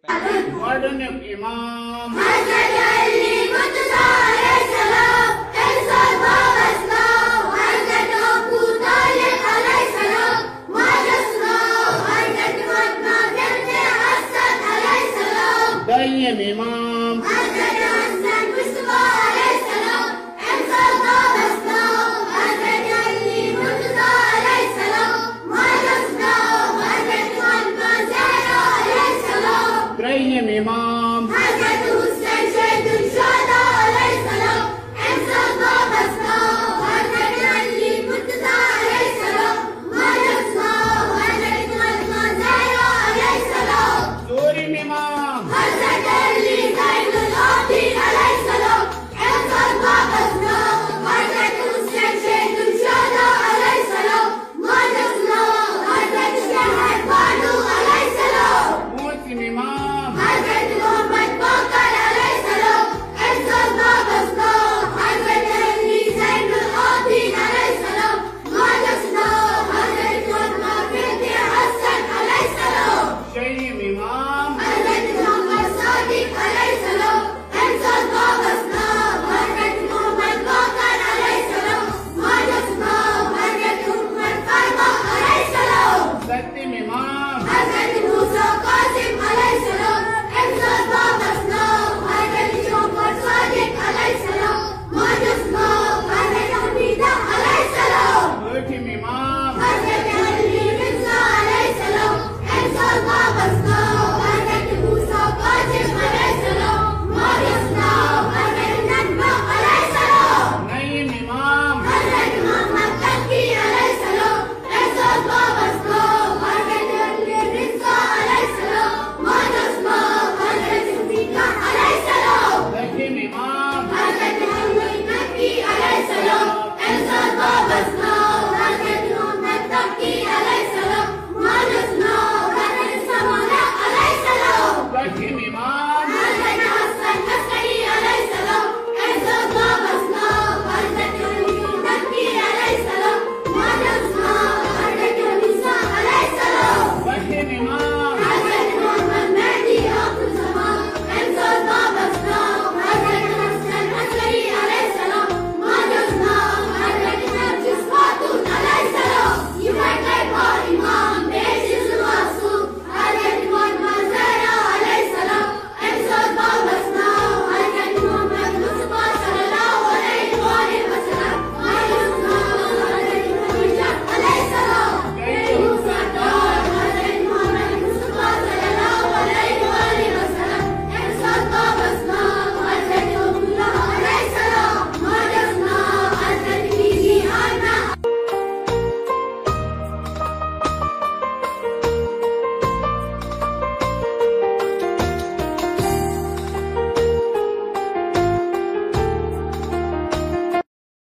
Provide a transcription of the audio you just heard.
Modern Imam Hazrat Ali Murtaza alayhi salam, Hasan Baba Islam, Hazrat Abu Talib alayhi salam, Majasna, Hazrat Fatma bint Asad alayhi salam, Dayyim Imam Hazrat Hasan Mustafa alayhi salam, Hasan Baba Islam, Hazrat Ali Murtaza alayhi salam, Majasna, Hazrat Fatma Zahra alayhi salam, Dayyim Imam Hazrat